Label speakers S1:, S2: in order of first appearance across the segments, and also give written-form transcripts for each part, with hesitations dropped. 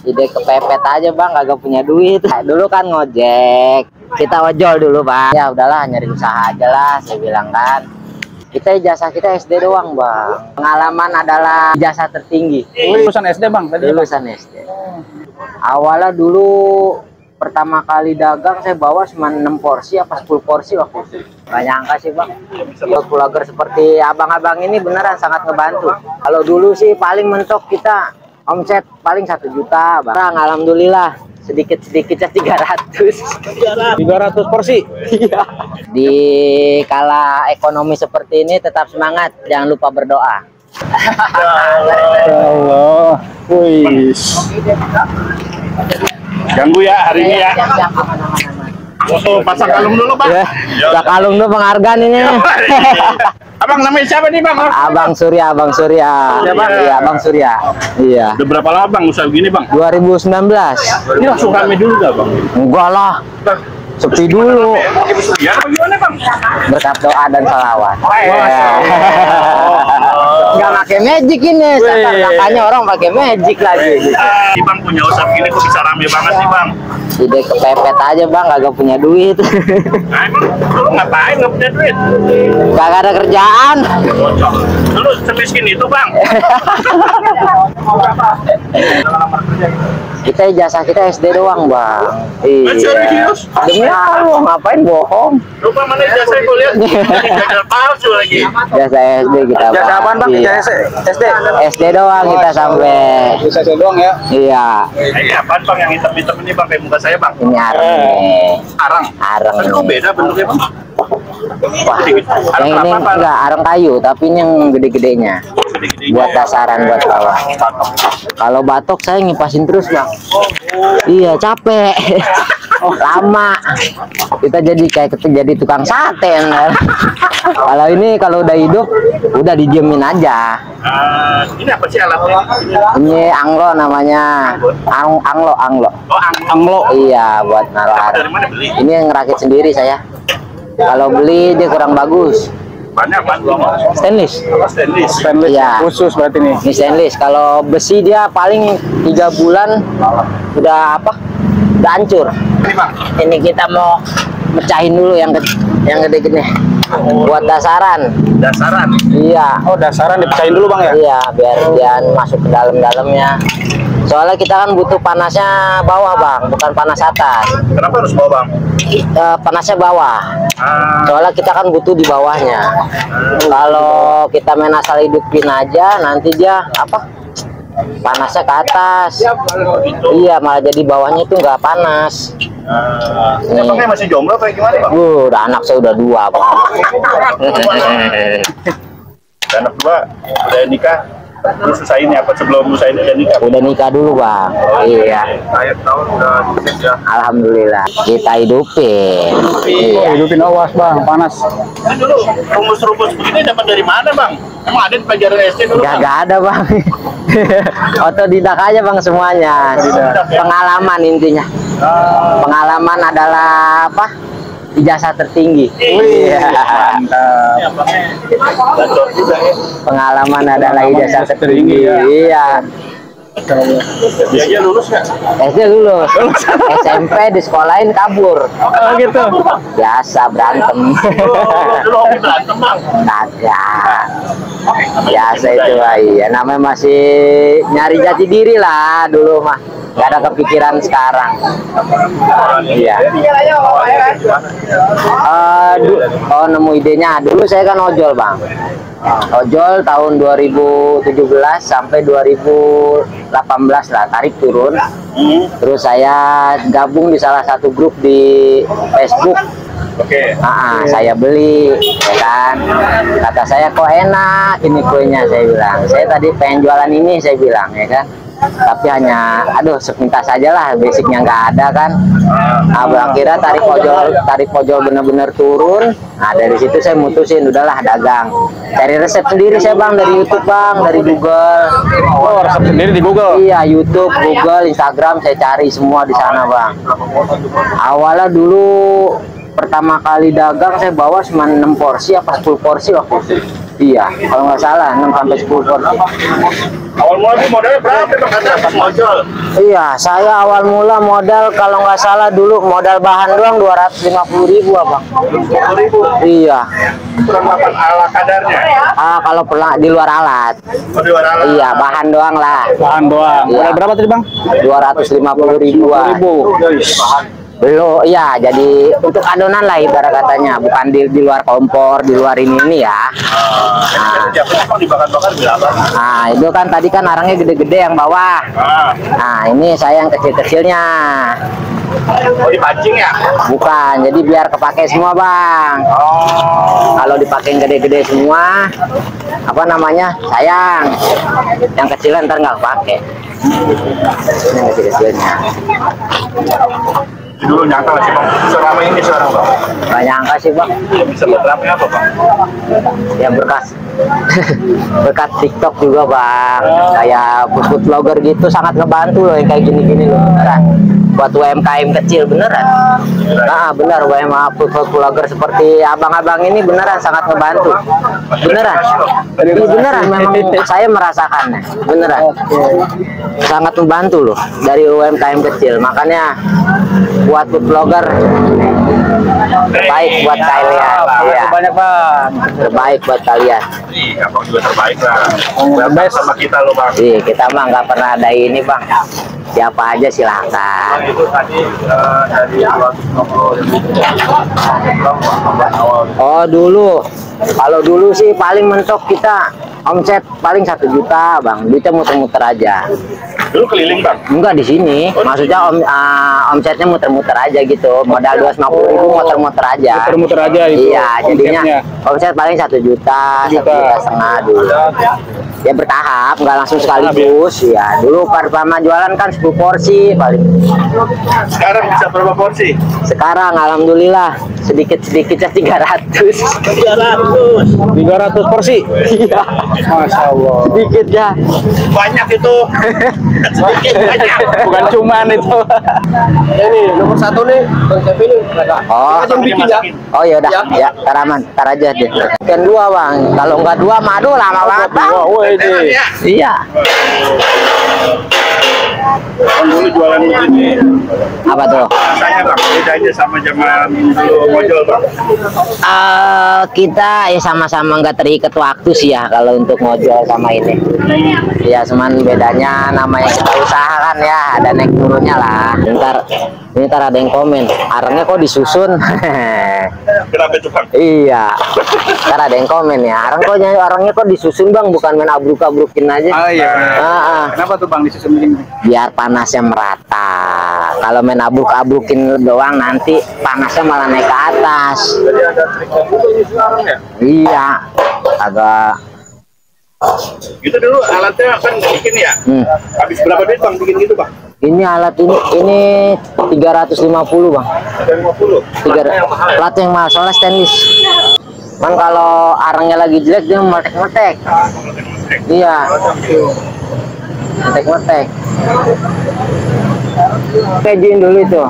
S1: Ide kepepet aja bang, kagak punya duit. Dulu kan ngojek, kita ojol dulu bang. Ya udahlah, nyari usaha aja lah, saya bilang kan. Kita ijazah kita SD doang bang. Pengalaman adalah ijazah tertinggi.
S2: Lulusan SD bang tadi?
S1: Lulusan SD. Awalnya dulu pertama kali dagang saya bawa cuma 6 porsi apa 10 porsi waktu itu. Gak nyangka sih bang, vlogger seperti abang-abang ini beneran sangat ngebantu. Kalau dulu sih paling mentok kita omset paling 1 juta bang. Alhamdulillah sedikit-sedikitnya 300
S2: porsi.
S1: Iya. Di kala ekonomi seperti ini tetap semangat, jangan lupa berdoa.
S2: Allah, wih. Ganggu ya hari ini ya.
S1: Foto
S2: pasang kalung dulu bang.
S1: Ya, kalung dulu penghargaan ini.
S2: Abang namanya siapa nih bang?
S1: Abang Surya, Abang Surya. Iya, Abang Surya. Iya.
S2: Udah berapa lama bang usaha begini bang?
S1: 2019.
S2: Ini langsung rame dulu gak bang?
S1: Enggak lah. Sepi dulu.
S2: Ya bagaimana bang?
S1: Berkat doa dan salawat. Nggak pakai magic ini, makanya orang pakai magic lagi.
S2: Bang punya usaha begini kok bisa rame banget sih bang?
S1: Ide kepepet aja bang, kagak punya duit.
S2: Nah emang lu ngapain nggak punya duit?
S1: Kagak ada kerjaan.
S2: Lu semiskin itu bang?
S1: Kita ijazah kita SD doang bang. Iya.
S2: Serius?
S1: Demi Allah, ngapain bohong?
S2: Lupa mana ijazah gue lihat ijazah palsu lagi.
S1: Ijazah SD kita bang.
S2: Ijazah apaan bang?
S1: Iya.
S2: SD?
S1: SD doang kita sampai.
S2: Ijazah doang ya?
S1: Iya.
S2: Ini apaan bang yang hitam-hitam ini bang kayak muka saya bang?
S1: Ini areng nih.
S2: Arang?
S1: Areng.
S2: Tapi kok beda bentuknya bang?
S1: Wah, yang ini enggak areng kayu, tapi ini yang gede-gedenya. Buat dasaran, buat bawah. Kalau batok saya ngipasin terus bang. Iya, capek. Lama. Kita jadi kayak jadi tukang sate kan. Kalau ini kalau udah hidup, udah didiemin aja.
S2: Ini apa sih alatnya?
S1: Ini anglo namanya. Anglo.
S2: Oh, anglo.
S1: Iya, buat naruh air.
S2: Dari mana beli?
S1: Ini yang ngerakit sendiri saya. Kalau beli dia kurang bagus.
S2: Banyak bang.
S1: Stainless.
S2: Stainless.
S1: Iya.
S2: Khusus berarti nih.
S1: Ini stainless. Kalau besi dia paling 3 bulan udah apa? Udah hancur.
S2: Ini bang.
S1: Ini kita mau mecahin dulu yang gede-gede. Buat dasaran.
S2: Dasaran.
S1: Iya.
S2: Oh dasaran dipecahin dulu bang ya?
S1: Iya, biar dia masuk ke dalam-dalamnya. Soalnya kita kan butuh panasnya bawah bang, bukan panas atas.
S2: Kenapa harus bawa bang?
S1: Panasnya bawah. Soalnya kita kan butuh di bawahnya. Kalau kita main asal hidupin aja, nanti dia apa? Panasnya ke atas. Iya, malah jadi bawahnya itu nggak panas.
S2: Emangnya masih jomblo kayak gimana bang?
S1: Udah anak saya udah 2 bang.
S2: Anak 2 udah nikah. Lu susah ini apa sebelum susah ini udah nikah?
S1: Udah nikah dulu bang. Iya.
S2: Akhir tahun udah sukses ya.
S1: Alhamdulillah. Kita hidupin. Iya.
S2: Hidupin awas bang, panas. Ini dulu rumus-rumus begini dapat dari mana bang? Emang ada di pelajaran SD dulu?
S1: Gak ada bang. Otodidak aja bang semuanya. Pengalaman intinya. Pengalaman adalah apa? Ijazah tertinggi. Iya.
S2: Mantap.
S1: Pengalaman adalah ijazah tertinggi. Iya.
S2: Dia aja lulus nggak?
S1: SD lulus. SMP di sekolahin kabur.
S2: Oh gitu.
S1: Biasa berantem.
S2: Dulu hobi berantem bang?
S1: Kagak. Biasa itu lah. Iya. Namanya masih nyari jati diri lah dulu mah. Gak ada kepikiran sekarang. Iya. Nemu idenya. Dulu saya kan ojol bang. Ojol tahun 2017 sampai 2018 lah, tarik turun. Terus saya gabung di salah satu grup di Facebook.
S2: Oke.
S1: Saya beli, ya kan. Kata saya kok enak ini kuenya, saya bilang. Saya tadi pengen jualan ini, saya bilang, ya kan. Tapi hanya, aduh, sepintas saja lah, basicnya nggak ada kan. Akhirnya tarik pojol bener-bener turun. Nah dari situ saya mutusin, udahlah dagang. Cari resep sendiri saya bang, dari YouTube bang, dari Google.
S2: Oh resep sendiri di Google?
S1: Iya, YouTube, Google, Instagram saya cari semua di sana bang. Awalnya dulu pertama kali dagang saya bawa cuma 6 porsi apa 10 porsi waktu itu. Iya, kalau nggak salah 6 sampai 10 porsi.
S2: Awal mula di modalnya berapa Bang Kata pas ngojol?
S1: Iya, saya awal mula modal kalau nggak salah dulu modal bahan doang 250.000 abang.
S2: 20.000.
S1: Iya.
S2: Perlengkapan ala kadarnya.
S1: Kalau pernah di luar alat.
S2: Oh, di luar alat.
S1: Iya, bahan doang lah.
S3: Bahan doang.
S1: Iya.
S3: Modal berapa tadi Bang?
S1: 250.000-an. Belum, iya. Jadi untuk adonan lah ibarat katanya, bukan di luar kompor, di luar ini ya.
S2: Nah, Bang dibakar-bakar berapa?
S1: Nah, itu kan tadi kan arangnya gede-gede yang bawah. Nah, ini saya yang kecil-kecilnya.
S2: Oh, dipancing ya?
S1: Bukan, jadi biar kepake semua bang.
S2: Oh.
S1: Kalau dipakai yang gede-gede semua, apa namanya, sayang. Yang kecilnya ntar nggak kepake. Ini yang kecil-kecilnya.
S2: Dulu nyangka sih Bang, seramai ini sekarang Bang.
S1: Nggak nyangka sih bang.
S2: Bisa buat ramai apa Bang?
S1: Ya berkat TikTok juga bang. Kayak food vlogger gitu sangat ngebantu loh yang kayak gini-gini loh beneran. Buat UMKM kecil beneran. Nah benar food vlogger seperti abang-abang ini beneran sangat ngebantu. Beneran. Ini beneran memang saya merasakannya. Beneran. Sangat membantu loh dari UMKM kecil. Makanya buat food vlogger terbaik buat kalian. Iya.
S3: Banyak Bang.
S1: Terbaik buat kalian.
S2: Iya, Bang juga terbaik lah. Welcome sama kita loh Bang.
S1: Iya, kita mah nggak pernah ada ini bang. Siapa aja silakan.
S2: Itu tadi dari 250.000
S1: Oh dulu, kalau dulu sih paling mentok kita omset paling 1 juta bang. Duitnya muter-muter aja.
S2: Dulu keliling Bang.
S1: Enggak di sini, maksudnya omsetnya muter-muter aja gitu. Modal 250.000 muter-muter aja.
S3: Muter-muter aja itu.
S1: Iya, jadinya
S3: omsetnya.
S1: omset paling 1 juta, 1,5 juta dulu. Ya bertahap, nggak langsung sekaligus. Ya dulu pertama jualan kan 10 porsi paling.
S2: Sekarang bisa berapa porsi?
S1: Sekarang alhamdulillah sedikit-sedikitnya 300.
S3: 300 porsi.
S1: Iya.
S3: Masya Allah.
S1: Sedikit ya.
S2: Banyak itu. Sedikit banyak.
S3: Bukan cuman itu.
S4: Ini nomor 1 nih, Bang Kevin ini.
S1: Oh,
S4: Yang bikin ya.
S1: oh ya udah, ya taraman, tar aja deh. Kan 2 bang, kalau nggak 2 madu lama banget bang.
S2: Beneran ya?
S1: Iya.
S2: Kan dulu jualan begini.
S1: Apa tuh?
S2: Rasanya Bang, bedanya sama zaman dulu ngojol Bang.
S1: Kita ya sama-sama nggak terikat waktu sih ya kalau untuk ngojol sama ini. Ya cuman bedanya namanya kita usaha kan ya, ada naik turunnya lah. Ntar ada yang komen, arangnya kok disusun.
S2: Kenapa itu Bang?
S1: Iya. Ntar ada yang komen ya, arangnya kok disusun bang, bukan main abruk-abrukin aja.
S3: Oh iya.
S1: Kenapa
S3: tuh Bang disusun begini?
S1: Biar panasnya merata. Kalau main abruk-abrukin doang nanti panasnya malah naik ke atas.
S2: Jadi ada triknya juga ini sekarang ya?
S1: Iya. Agak.
S2: Gitu dulu alatnya kan bikin ya? Habis berapa duit Bang bikin gitu Bang?
S1: Ini alat ini 350 bang.
S2: 350.
S1: 3 plat yang mahal soalnya stainless. Kan kalau arangnya lagi jelek dia meletek-meletek. Iya. Meletek-meletek. Kejuin dulu itu.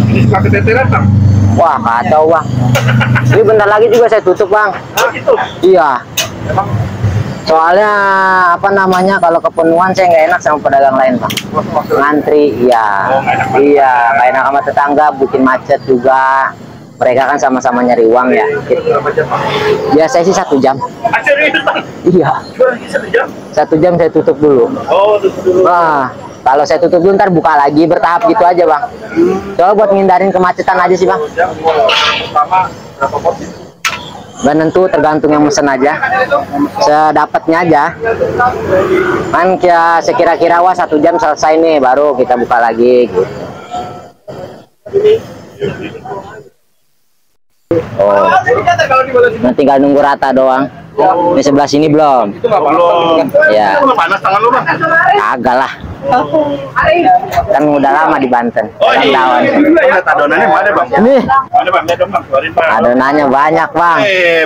S2: Ini pakai teteran Bang?
S1: Wah kacau bang. Ini bentar lagi juga saya tutup bang.
S2: Oh gitu?
S1: Iya. Soalnya apa namanya, kalau kepenuhan saya nggak enak sama pedagang lain bang. Ngantri, iya. Iya, nggak enak sama tetangga, bikin macet juga. Mereka kan sama-sama nyari uang ya.
S2: Berapa jam Bang?
S1: Biasanya sih 1 jam.
S2: Serius Bang?
S1: Iya.
S2: Jualan 1 jam?
S1: 1 jam saya tutup dulu.
S2: Oh, tutup dulu.
S1: Nah, kalau saya tutup dulu ntar buka lagi bertahap gitu aja bang. Coba buat ngindarin kemacetan aja sih bang.
S2: Jam pertama berapa porsi?
S1: Gak nentu, tergantung yang mesen aja. Sedapatnya aja. Kan sekira-kira wah 1 jam selesai nih, baru kita buka lagi gitu. Oh, nah tinggal nunggu rata doang. Ini sebelah sini belum.
S2: Itu nggak belum.
S1: Ya.
S2: Itu nggak panas tangan lu Bang?
S1: Agak lah. Kan udah lama di Banten.
S2: Oh iya.
S1: Daun.
S2: Lihat adonannya mana bang?
S1: Ini
S2: Mana bang? Lihat dong bang. Keluarin bang.
S1: adonannya banyak bang.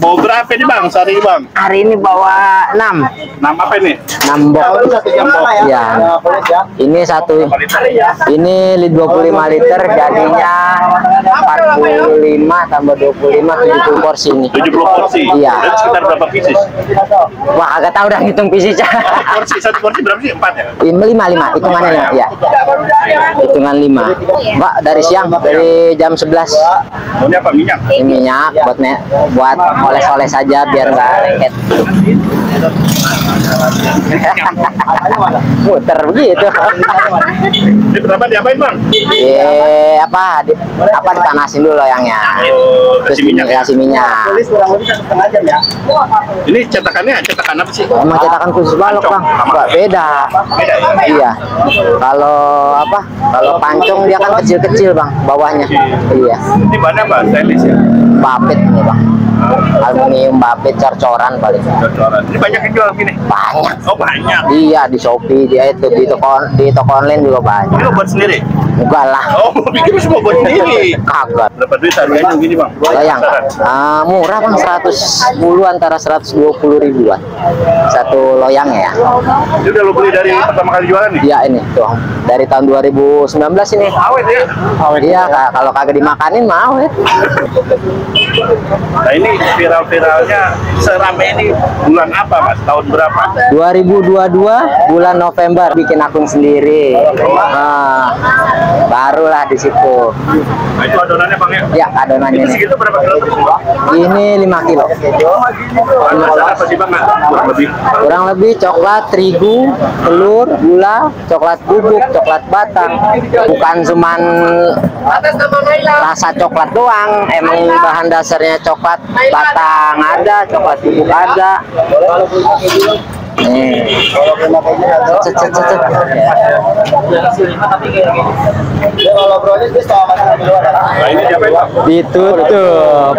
S2: Bawa berapa nih bang? Sehari bang?
S1: Hari ini bawa 6
S2: Nama apa ini?
S1: 6 box. Ya. Ini satu. Ini 25 liter jadinya 45 tambah 25 70 porsi ini.
S2: 70 porsi.
S1: Iya.
S2: Dan sekitar berapa pieces?
S1: Wah, agak tahu dah ngitung pisisnya.
S2: Satu porsi berapa sih? 4 ya?
S1: Ini 5 hitungannya ya. Hitungan 5. Mbak dari siang dari jam 11.
S2: Ini apa minyak?
S1: Ini minyak buat oles-oles saja biar nggak lengket. Muter begitu.
S2: Ini berapa diapain bang?
S1: Dipanasin dulu loyangnya. Terus
S2: Kasih minyak ya?
S1: kasih minyak.
S2: Ini cetakannya cetakan apa sih?
S1: Emang cetakan khusus balok bang, nggak beda.
S2: Beda ya?
S1: Iya. Kalau pancong dia kan kecil-kecil bang, bawahnya. Iya.
S2: Ini bahannya apa? Stainless ya?
S1: Bapet nih bang. Aluminium bapet cor-coran paling.
S2: Cocoran. Ini banyak yang jual gini?
S1: Banyak.
S2: Oh banyak.
S1: Iya di Shopee, di toko online juga banyak.
S2: Ini lo buat sendiri?
S1: Enggak lah.
S2: Oh, pikir semua buat sendiri.
S1: Kagak.
S2: Berapa duit harganya gini bang?
S1: Loyang.
S2: Kisaran.
S1: Murah bang, 110 antara 120 ribuan. Satu loyangnya ya.
S2: Ini udah lo beli dari pertama kali jualan nih?
S1: Iya ini tuh dari tahun 2019 ini.
S2: Awet ya?
S1: Iya, kalau kagak dimakanin mau ya.
S2: Nah ini viral-viralnya serame ini bulan apa mas? Tahun berapa?
S1: 2022 bulan November bikin akun sendiri. Barulah di situ.
S2: Nah itu adonannya bang ya?
S1: Ya adonannya
S2: Itu
S1: nih.
S2: segitu berapa kilo tepung bang?
S1: Ini 5 kilo.
S2: Bahan dasar apa sih bang? Kurang lebih.
S1: Kurang lebih coklat, terigu, telur, gula, coklat bubuk, coklat batang. Bukan cuman rasa coklat doang, emang bahan dasarnya coklat batang ada, coklat bubuk ada. Cet.
S2: Nah ini diapain bang?
S1: Ditutup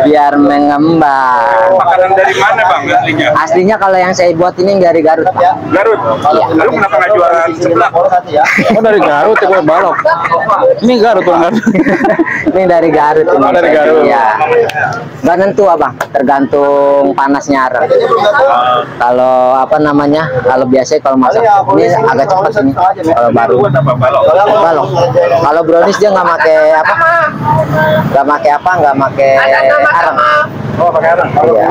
S1: biar mengembang.
S2: Makanan dari mana bang aslinya?
S1: Aslinya kalau yang saya buat ini dari Garut, Pak.
S2: Garut?
S1: Iya.
S2: Lalu kenapa nggak jualan sebelah?
S3: Oh dari Garut ya balok. Ini Garut bang Garut.
S1: Ini dari Garut ini.
S3: Oh, dari Garut.
S1: Iya. Nggak nentu abang, tergantung panasnya arang. Kalau kalau biasanya kalau masak ini agak cepat ini. Kalau baru
S2: Buat apa balok?
S1: balok. Kalau brownies dia nggak pakai arang.
S2: Oh pakai arang.
S1: Iya.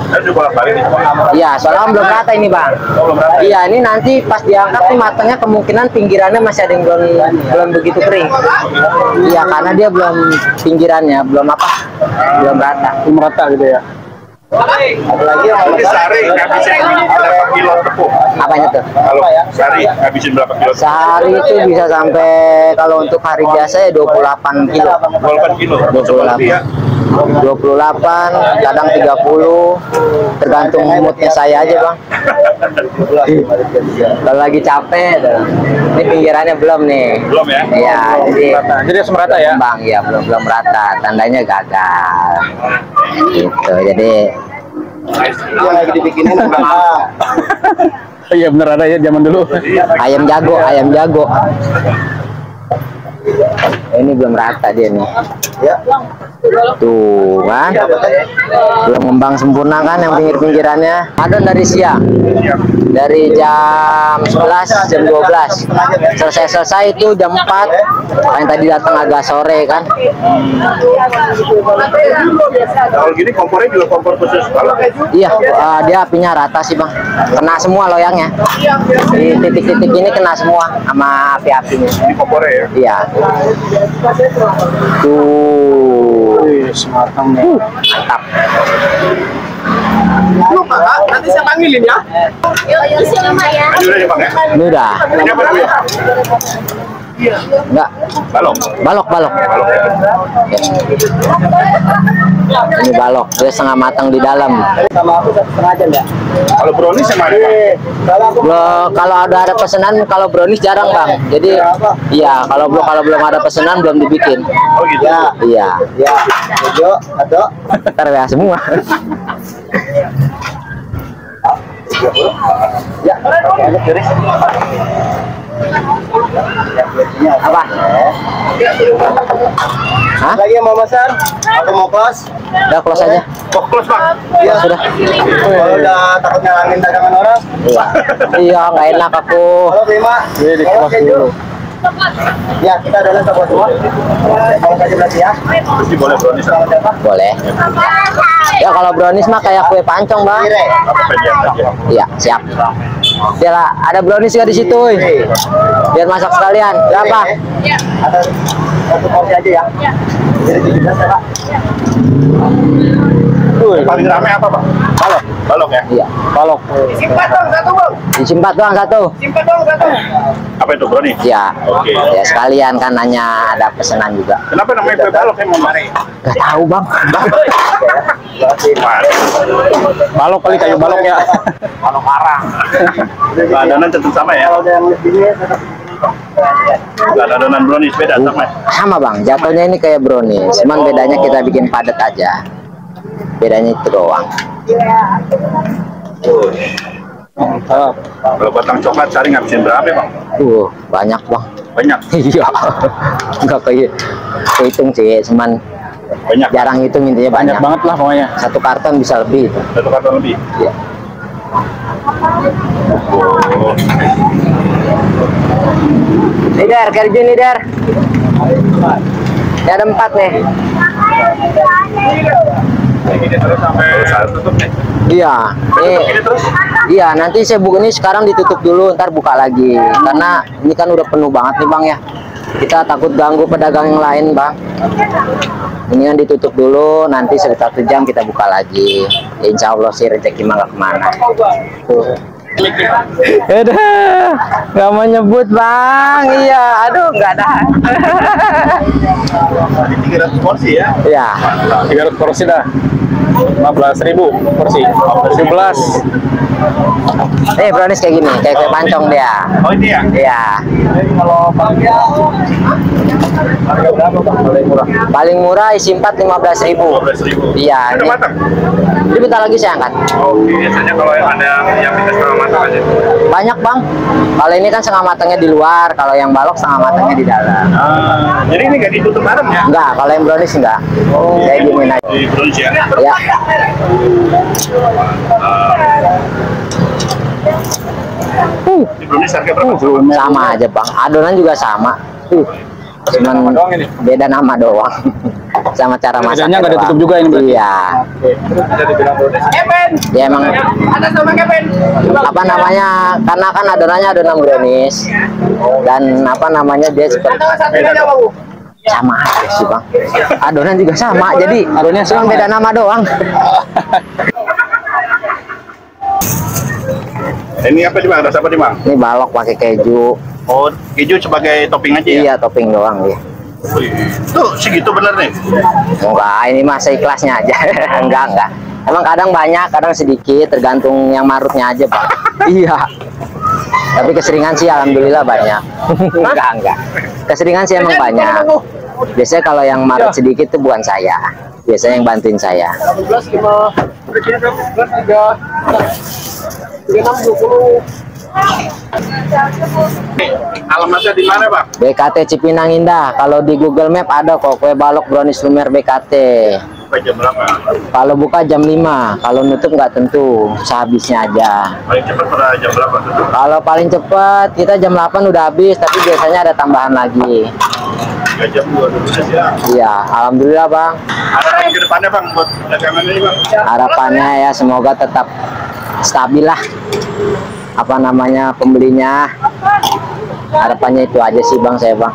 S2: Saya juga balik nih bang.
S1: Iya, soalnya belum rata ini bang.
S2: Oh, belum rata.
S1: Iya, ini nanti pas diangkat nih matangnya kemungkinan pinggirannya masih ada yang belum begitu kering. Iya, karena dia belum pinggirannya belum rata.
S3: Belum rata gitu ya.
S2: Ini sehari ngabisin berapa kilo tepung?
S1: Apanya tuh?
S2: Kalau sehari ngabisin berapa kilo?
S1: Sehari itu bisa sampai kalau untuk hari biasa ya 28 kilo.
S2: 28 kilo.
S1: 28.
S2: Ya.
S1: 28, kadang 30, tergantung moodnya saya aja bang. Kalau lagi capek, ini pinggirannya belum nih.
S2: Belum ya?
S1: Iya,
S3: Jadi semrata ya.
S1: bang, ya belum rata, tandanya gagal. Gitu, jadi
S4: lagi dibikinin
S3: Iya bener ada ya zaman dulu.
S1: ayam jago. Ini belum rata dia nih. Tuh kan, belum ngembang sempurna kan yang pinggir-pinggirannya. Adon dari siang, dari jam 11, jam 12. Selesai itu jam 4. Yang tadi datang agak sore kan.
S2: Kalau gini kompornya juga kompor khusus balok.
S1: Iya, dia apinya rata sih bang. Kena semua loyangnya. Di titik-titik ini kena semua sama api-apinya.
S2: Ini kompornya ya.
S1: Iya. Tuh.
S3: Sematang nih.
S1: Mantap.
S4: Lu kakak, nanti saya panggilin ya.
S2: Ini udah ya bang ya?
S1: Ini udah.
S2: Ini apa dulu ya?
S1: Enggak.
S2: Balok.
S1: Balok. Ini balok. Dia setengah matang di dalam.
S4: Sama aku 1,5 jam ya.
S2: Kalau brownies yang mana bang?
S1: Kalau ada pesanan, kalau brownies jarang bang. Jadi iya, kalau belum ada pesanan belum dibikin.
S2: Oh gitu.
S1: Iya.
S4: Ya, Jojo, Ado.
S1: Ntar ya semua.
S4: Ya, oke, aja tiris.
S1: Apa? Hah?
S4: Lagi yang mau pesan atau mau kelas?
S1: Udah close aja.
S2: Fokus bang.
S4: Iya.
S1: Sudah.
S4: Kalau udah takut nyalangin dagangan orang.
S1: Iya. Iya, nggak enak aku.
S4: Kalau terima.
S3: Iya, di
S4: Kalau
S3: kelas
S4: keju.
S3: dulu.
S4: Ya, kita adalah sahabat semua. Kalau saja berarti ya.
S2: Pasti boleh brownies.
S4: Sama siapa?
S1: Boleh. Ya kalau brownies mah kayak kue pancong, Bang.
S4: Kire.
S1: Iya, siap. Biar ada brownies nggak di situ, woy? Biar masak sekalian. Berapa?
S4: Ada satu porsi aja ya. Jadi 17 ya, Pak.
S2: Paling rame apa bang? Balok. Balok ya.
S1: Iya.
S3: Balok.
S4: Simpat dong satu, Bang.
S1: Disimpat doang satu.
S4: Simpat dong satu.
S2: Apa itu brownies?
S1: Ya.
S2: Oke.
S1: Ya sekalian kan nanya ada pesanan juga.
S2: Kenapa namanya kue balok emang bang?
S1: Gak tahu, Bang.
S3: Balok kali kayu balok ya.
S4: Kalau parah.
S2: Adonan tentu sama ya.
S4: Kalau ada yang lebihnya tetap.
S2: Adonan brownies beda sama.
S1: Sama, Bang. Jatuhnya ini kayak brownies. Cuman bedanya kita bikin padat aja. Bedanya itu doang.
S3: Mantap.
S2: Kalau batang coklat sehari ngabisin berapa bang?
S1: Banyak, Bang.
S2: Banyak.
S1: Iya. Enggak kayak kehitung sih, cuman
S2: Banyak.
S1: jarang hitung intinya
S3: Banyak
S1: banyak.
S3: banget lah pokoknya.
S1: Satu karton bisa lebih itu.
S2: Satu karton lebih.
S1: Iya.
S2: Oh.
S1: Leader, kerja leader. Ya, ada 4 nih.
S2: Kayak gini terus sampai tutup nih.
S1: Iya.
S2: Gini terus.
S1: Iya, nanti saya buka ini sekarang ditutup dulu, ntar buka lagi. Karena ini kan udah penuh banget nih, Bang ya. Kita takut ganggu pedagang yang lain, Bang. Ini kan ditutup dulu, nanti sekitar 1 jam kita buka lagi. Ya, insya Allah sih rezeki mah nggak kemana. Udah, nggak mau nyebut, Bang. Iya, aduh, nggak ada.
S2: Tadi 300 porsi ya.
S1: Iya.
S3: 300 porsi dah. 15.000 porsi. 17.
S1: Brownies kayak gini, kayak kue pancong dia.
S2: Oh ini ya.
S1: Iya.
S4: Kalau pakai harga berapa, Bang? Paling murah.
S1: Paling murah isi 4 15.000.
S2: 12.000.
S1: Iya.
S2: Udah
S1: Ini,
S2: matang.
S1: ini bentar lagi saya angkat.
S2: Oke. Biasanya kalau yang ada yang minta setengah matang aja.
S1: Banyak, Bang. Kalau ini kan setengah matangnya di luar, kalau yang balok setengah matangnya di dalam.
S2: Jadi ini nggak ditutup bareng ya?
S1: Enggak, kalau yang brownies enggak. Kayak gini aja.
S2: Di brownies ya.
S1: Ya.
S2: Di brownies harga berapa?
S1: Sama aja, Bang. Adonan juga sama. Cuman
S3: doang ini?
S1: beda nama doang. Sama cara masaknya.
S3: Bedanya nggak ditutup juga ini berarti?
S1: Iya.
S2: Ada dibilang brownies.
S1: Ya emang
S4: Ada sama Kevin.
S1: apa namanya? Karena kan adonannya adonan brownies. Dan apa namanya dia seperti
S4: Satunya aja, Bang.
S1: sama aja sih, Bang. Adonan juga sama. Jadi
S3: Adonannya
S1: cuma
S3: sama
S1: beda
S3: ya?
S1: nama doang.
S2: Ini apa nih bang? Rasa apa nih bang?
S1: Ini balok pakai keju.
S2: Oh, keju sebagai topping aja ya?
S1: Iya, topping doang ya.
S2: Wih, tuh segitu bener nih.
S1: Enggak, ini mah seikhlasnya aja. Enggak. Emang kadang banyak, kadang sedikit, tergantung yang marutnya aja, Pak. Iya. Tapi keseringan sih alhamdulillah banyak. Enggak. Keseringan sih emang banyak. Biasanya kalau yang marut sedikit tuh bukan saya. Biasanya yang bantuin saya.
S4: 15, 5, 3, 20.
S2: Alamatnya di mana bang?
S1: BKT Cipinang Indah. Kalau di Google Map ada kok kue balok brownies lumer BKT.
S2: Sampai jam berapa?
S1: Kalau buka jam 5, kalau nutup nggak tentu, sehabisnya aja.
S2: Paling cepat pada jam berapa tutup?
S1: Kalau paling cepat kita jam 8 udah habis, tapi biasanya ada tambahan lagi.
S2: 3 jam 2 aja.
S1: Iya, alhamdulillah, Bang.
S2: Harapan ke depannya bang buat dagangan ini bang?
S1: Harapannya ya semoga tetap stabil lah. Apa namanya pembelinya. Harapannya itu aja sih, Bang, saya, Bang.